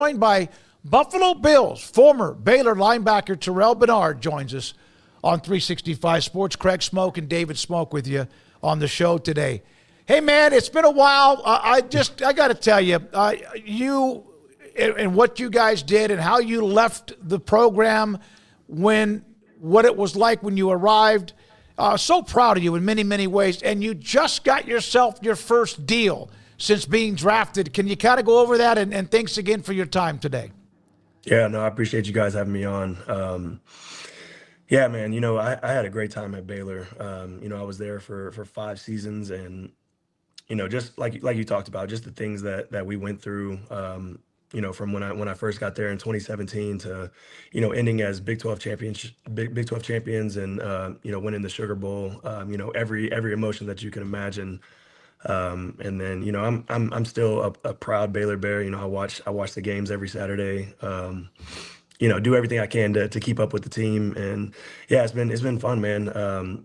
Joined by Buffalo Bills former Baylor linebacker Terrell Bernard joins us on 365 Sports. Craig Smoke and David Smoke with you on the show today. Hey man, it's been a while. I got to tell you, you and what you guys did and how you left the program, what it was like when you arrived. So proud of you in many, many ways. And you just got yourself your first deal since being drafted. Can you kind of go over that? And thanks again for your time today. Yeah, no, I appreciate you guys having me on. Yeah, man, I had a great time at Baylor. I was there for 5 seasons, and just like you talked about, just the things that we went through. From when I first got there in 2017 to, ending as Big 12 champions, and winning the Sugar Bowl. Every emotion that you can imagine. And then, I'm still a proud Baylor Bear. I watch the games every Saturday. Do everything I can to keep up with the team. And yeah, it's been fun, man.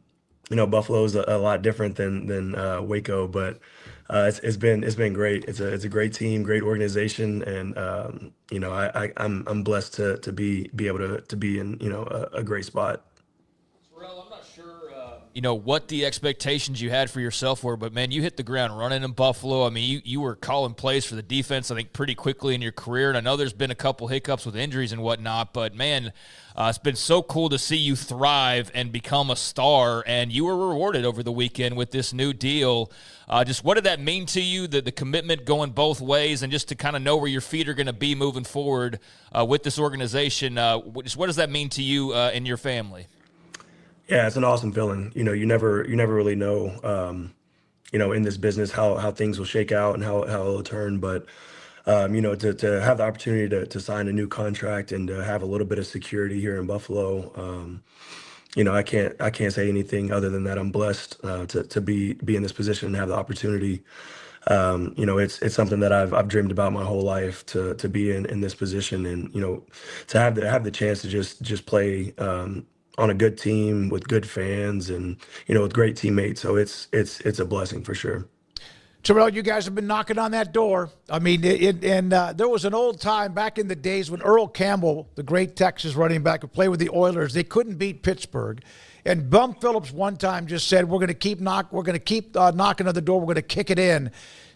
Buffalo's a lot different than Waco, but it's been great. It's a great team, great organization, and I'm blessed to be able to be in a great spot. Terrell, I'm not sure what the expectations you had for yourself were, but man, you hit the ground running in Buffalo. I mean, you were calling plays for the defense, I think, pretty quickly in your career, and I know there's been a couple hiccups with injuries and whatnot, but man, it's been so cool to see you thrive and become a star, and you were rewarded over the weekend with this new deal. Just what did that mean to you, the commitment going both ways, and just to kind of know where your feet are going to be moving forward with this organization? Just what does that mean to you and your family? Yeah, it's an awesome feeling. You never really know, in this business how things will shake out and how it'll turn. But to have the opportunity to sign a new contract and to have a little bit of security here in Buffalo, I can't say anything other than that I'm blessed to be in this position and have the opportunity. It's something that I've dreamed about my whole life to be in this position, and to have the chance to just play on a good team with good fans and with great teammates. So it's a blessing for sure. Terrell, you guys have been knocking on that door. I mean, there was an old time back in the days when Earl Campbell, the great Texas running back, would play with the Oilers. They couldn't beat Pittsburgh, and Bum Phillips one time just said, "We're going to keep knocking on the door. We're going to kick it in."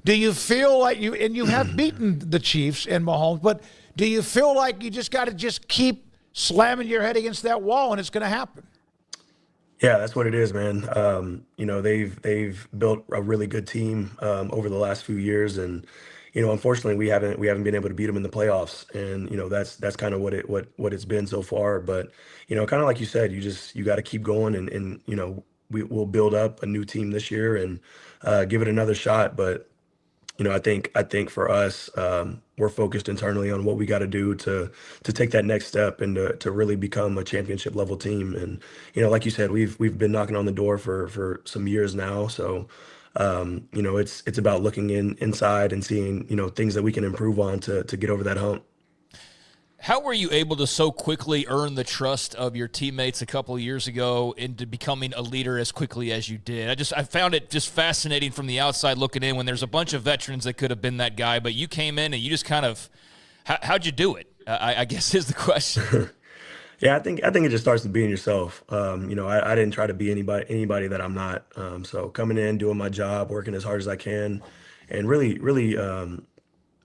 Do you feel like you have beaten the Chiefs and Mahomes, but do you feel like you just got to keep slamming your head against that wall and it's going to happen? Yeah, that's what it is, man. They've built a really good team over the last few years, and unfortunately, we haven't been able to beat them in the playoffs, and that's kind of what it's been so far. But kind of like you said, you got to keep going, and we'll build up a new team this year and give it another shot. But I think for us, we're focused internally on what we got to do to take that next step and to really become a championship level team. And like you said, we've been knocking on the door for some years now. So it's about looking inside and seeing things that we can improve on to get over that hump. How were you able to so quickly earn the trust of your teammates a couple of years ago into becoming a leader as quickly as you did? I found it just fascinating from the outside looking in when there's a bunch of veterans that could have been that guy, but you came in and you just kind of, how'd you do it? I guess is the question. Yeah, I think it just starts with being yourself. I didn't try to be anybody that I'm not. So coming in, doing my job, working as hard as I can, and really,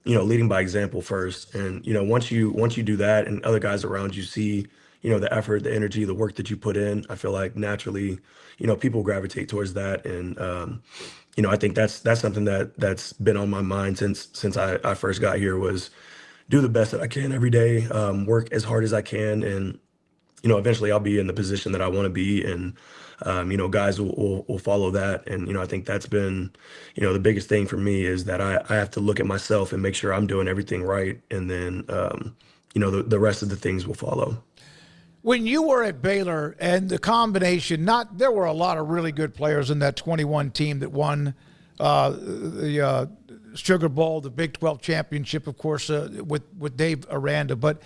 leading by example first. And, once you do that and other guys around you see, the effort, the energy, the work that you put in, I feel like naturally, people gravitate towards that. And, I think that's something that's been on my mind since I first got here, was do the best that I can every day, work as hard as I can. And, eventually I'll be in the position that I want to be. And, guys will follow that. And, I think that's been, the biggest thing for me is that I have to look at myself and make sure I'm doing everything right. And then, the rest of the things will follow. When you were at Baylor and the combination, there were a lot of really good players in that 21 team that won the Sugar Bowl, the Big 12 championship, of course, with Dave Aranda. But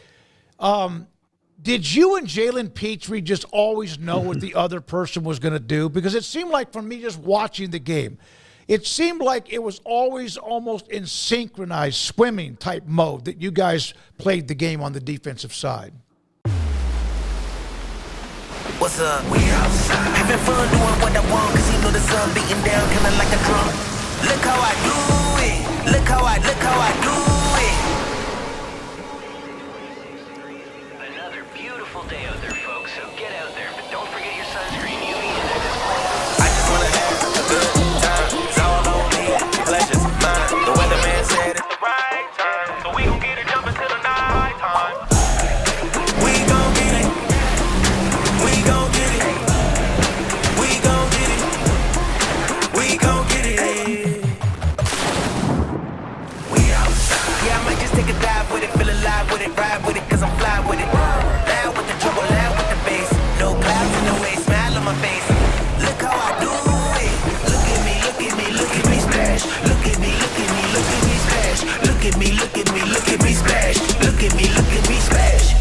did you and Jalen Pitre just always know what the other person was going to do? Because it seemed like, from me just watching the game, it seemed like it was always almost in synchronized swimming type mode that you guys played the game on the defensive side. What's up? We outside. Having fun doing what I want, cause you know the sun beating down kinda like a drum. Look how I do it. Look how I do it. Another beautiful day out there, folks, so get out there, but don't forget your sunscreen, UV index. I just wanna have a good time. It's all on me. Pleasure's mine. The weatherman said it's the right time, so we gon' get it jumping till the night time. We gon' get it. We gon' get it. We gon' get it. We gon' get it. We outside. Yeah, I might just take a dive with it, feel alive with it, ride with it, cause I'm fly with it. Loud with the trouble, loud with the bass. No clouds in the way, smile on my face. Look how I do it. Look at me, look at me, look at me splash. Look at me, look at me, look at me splash. Look at me, look at me, look at me splash. Look at me, look at me splash.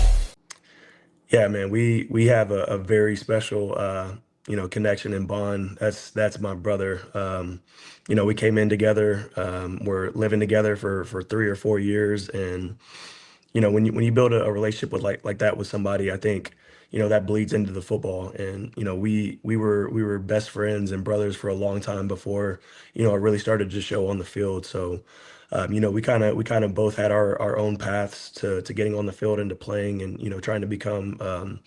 Yeah, man, we have a very special connection and bond. That's my brother. We came in together. We're living together for 3 or 4 years, and when you build a relationship with like that with somebody, I think that bleeds into the football. And we were best friends and brothers for a long time before it really started to show on the field. So we kind of both had our own paths to getting on the field and to playing, and trying to become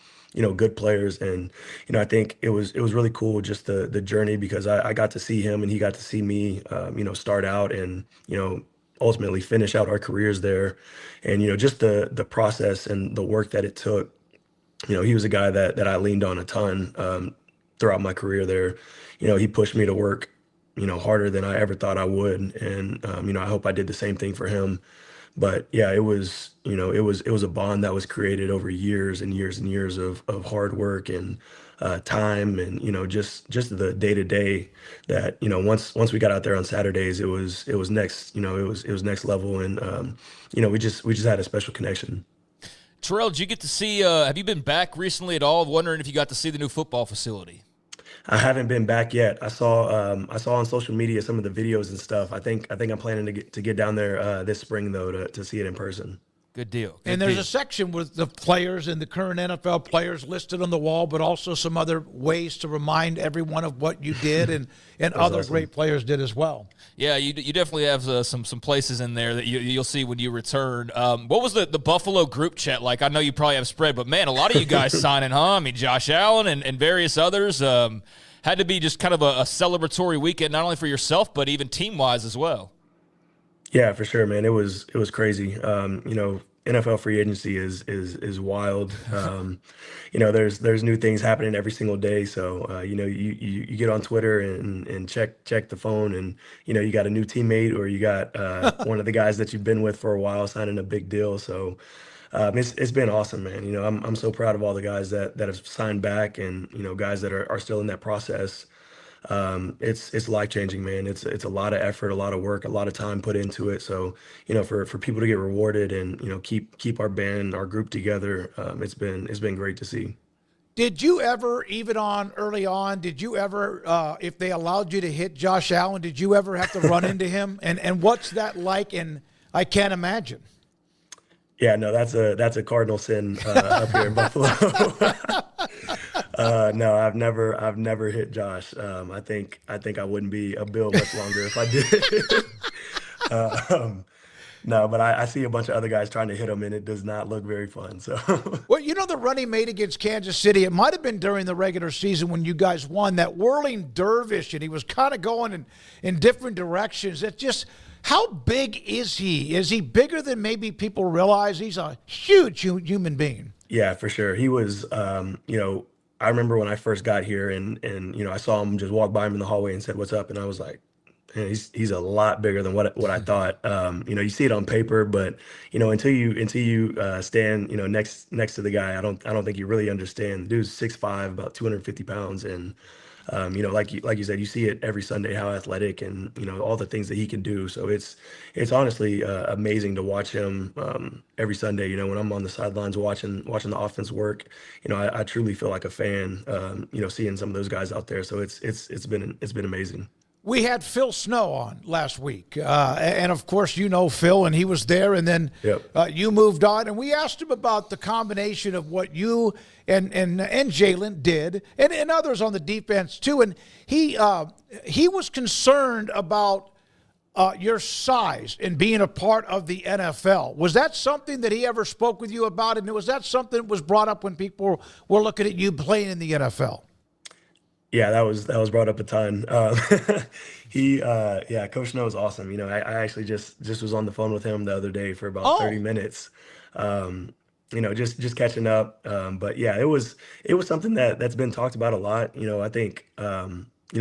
good players. And I think it was really cool, just the journey, because I got to see him and he got to see me start out and ultimately finish out our careers there. And just the process and the work that it took. He was a guy that I leaned on a ton throughout my career there. He pushed me to work harder than I ever thought I would. And, I hope I did the same thing for him. But yeah, it was a bond that was created over years and years and years of hard work and time, and, just the day to day that, once we got out there on Saturdays, it was next, it was next level. And, we just had a special connection. Terrell, did you get to see, have you been back recently at all? Wondering if you got to see the new football facility. I haven't been back yet. I saw on social media some of the videos and stuff. I think I'm planning to get down there this spring though to see it in person. Good deal. Good And there's deal. a section with the players and the current NFL players listed on the wall, but also some other ways to remind everyone of what you did and other awesome. great players did as well. Yeah, you definitely have some places in there that you'll see when you return. What was the Buffalo group chat like? I know you probably have spread, but man, a lot of you guys signing, huh? I mean, Josh Allen and various others. Had to be just kind of a celebratory weekend, not only for yourself, but even team-wise as well. Yeah, for sure, man. It was crazy. NFL free agency is wild. There's new things happening every single day. So you get on Twitter and check the phone, and you got a new teammate, or you got one of the guys that you've been with for a while signing a big deal. So it's been awesome, man. I'm so proud of all the guys that have signed back, and guys that are still in that process. It's life-changing, man. It's a lot of effort, a lot of work, a lot of time put into it. So, for people to get rewarded and, keep our band, our group together, it's been great to see. Did you ever, even early on, if they allowed you to hit Josh Allen, did you ever have to run into him? And what's that like? And I can't imagine. Yeah, no, that's a cardinal sin up here in Buffalo. No, I've never hit Josh. I think I wouldn't be a Bill much longer if I did. No, but I see a bunch of other guys trying to hit him, and it does not look very fun. So, Well, the run he made against Kansas City, it might have been during the regular season when you guys won, that whirling dervish, and he was kind of going in different directions. It just, how big is he? Is he bigger than maybe people realize? He's a huge human being. yeah, for sure. He was, I remember when I first got here, and I saw him just walk by him in the hallway and said, "What's up?" And I was like, man, he's a lot bigger than what I thought. You see it on paper, but until you stand next to the guy, I don't think you really understand. The dude's 6'5", about 250 pounds, and like you said, you see it every Sunday, how athletic and all the things that he can do. So it's honestly amazing to watch him every Sunday. When I'm on the sidelines watching the offense work, I truly feel like a fan. Seeing some of those guys out there. So it's been amazing. We had Phil Snow on last week, and of course you know Phil, and he was there, and then Yep. you moved on, and we asked him about the combination of what you and Jalen did, and others on the defense too, and he was concerned about your size and being a part of the NFL. Was that something that he ever spoke with you about, and was that something that was brought up when people were looking at you playing in the NFL? Yeah, that was brought up a ton. Coach Snow is awesome. I actually just was on the phone with him the other day for about 30 minutes. Just catching up. But yeah, it was something that's been talked about a lot. I think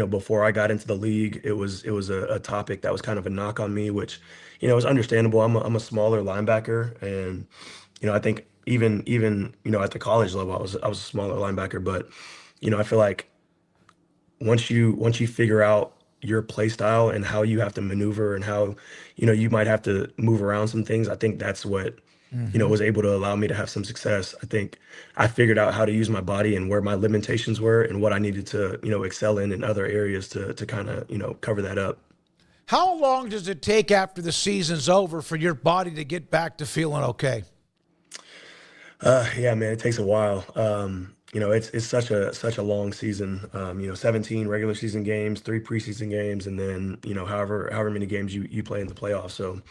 before I got into the league, it was a topic that was kind of a knock on me, which is understandable. I'm a smaller linebacker, and I think even at the college level, I was a smaller linebacker, but I feel like once you figure out your play style and how you have to maneuver and how you might have to move around some things, I think that's what was able to allow me to have some success. I think I figured out how to use my body and where my limitations were and what I needed to excel in other areas to kind of cover that up. How long does it take after the season's over for your body to get back to feeling okay? Yeah, man, it takes a while. It's such a long season. 17 regular season games, 3 preseason games, and then however many games you play in the playoffs. So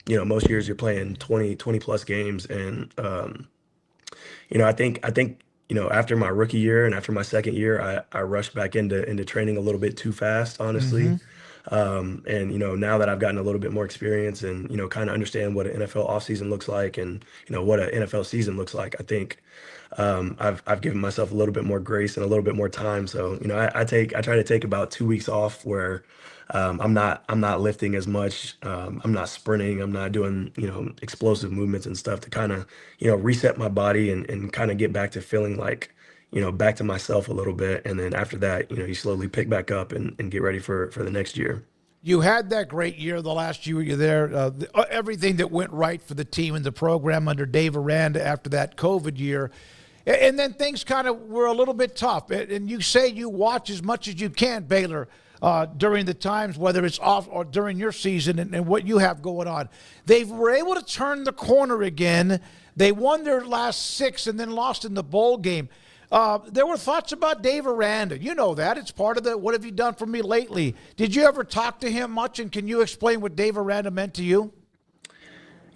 most years you're playing 20 plus games, and I think after my rookie year and after my second year, I rushed back into training a little bit too fast, honestly. Now that I've gotten a little bit more experience and kind of understand what an NFL offseason looks like and what an NFL season looks like, I think I've given myself a little bit more grace and a little bit more time. So I try to take about 2 weeks off where I'm not lifting as much, I'm not sprinting, I'm not doing explosive movements and stuff to kind of reset my body and kind of get back to feeling like back to myself a little bit. And then after that, you slowly pick back up and get ready for the next year. You had that great year the last year you were there. Everything that went right for the team and the program under Dave Aranda after that COVID year. And then things kind of were a little bit tough. And you say you watch as much as you can, Baylor, during the times, whether it's off or during your season and what you have going on. They were able to turn the corner again. They won their last 6 and then lost in the bowl game. There were thoughts about Dave Aranda. You know that. It's part of the what have you done for me lately. Did you ever talk to him much, and can you explain what Dave Aranda meant to you?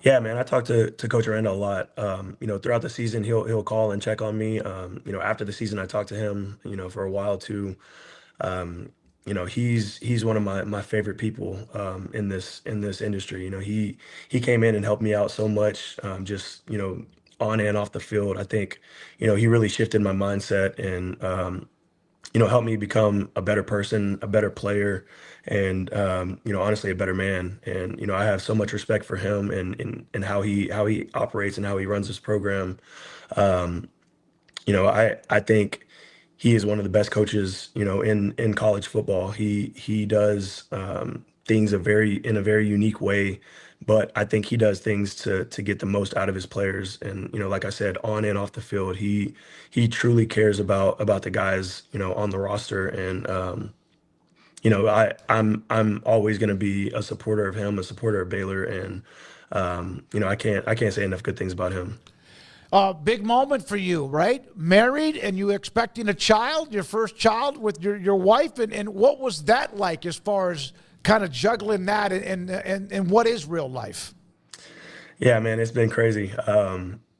Yeah, man, I talked to Coach Aranda a lot. Throughout the season, he'll call and check on me. After the season, I talked to him, for a while too. He's one of my favorite people in this industry. He came in and helped me out so much, just on and off the field. I think he really shifted my mindset and helped me become a better person, a better player, and honestly a better man. And I have so much respect for him and how he operates and how he runs this program. I think he is one of the best coaches in college football. He does things in a very unique way, but I think he does things to get the most out of his players. And like I said, on and off the field, he truly cares about the guys on the roster. And I'm always going to be a supporter of him, a supporter of Baylor, and I can't say enough good things about him. Big moment for you, right? Married, and you expecting a child, your first child with your wife, and what was that like as far as kind of juggling that and what is real life? Yeah, man, it's been crazy.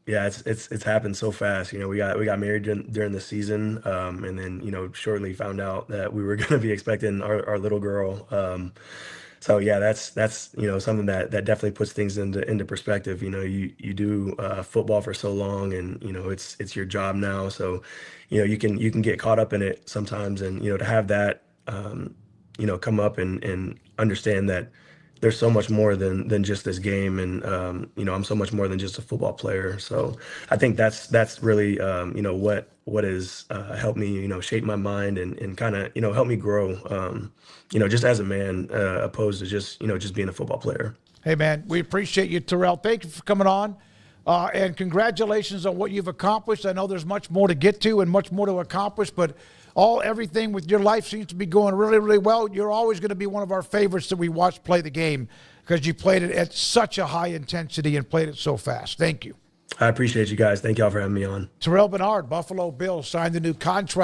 It's happened so fast. We got married during the season, and then shortly found out that we were going to be expecting our little girl. So yeah, that's something that definitely puts things into perspective. You do football for so long, and it's your job now. So you can get caught up in it sometimes, and to have that come up and understand that there's so much more than just this game, and I'm so much more than just a football player. So I think that's really what has helped me shape my mind and kind of help me grow just as a man opposed to just being a football player. Hey man, we appreciate you, Terrell. Thank you for coming on. And congratulations on what you've accomplished. I know there's much more to get to and much more to accomplish, but Everything with your life seems to be going really, really well. You're always going to be one of our favorites that we watch play the game because you played it at such a high intensity and played it so fast. Thank you. I appreciate you guys. Thank y'all for having me on. Terell Bernard, Buffalo Bills, signed a new contract.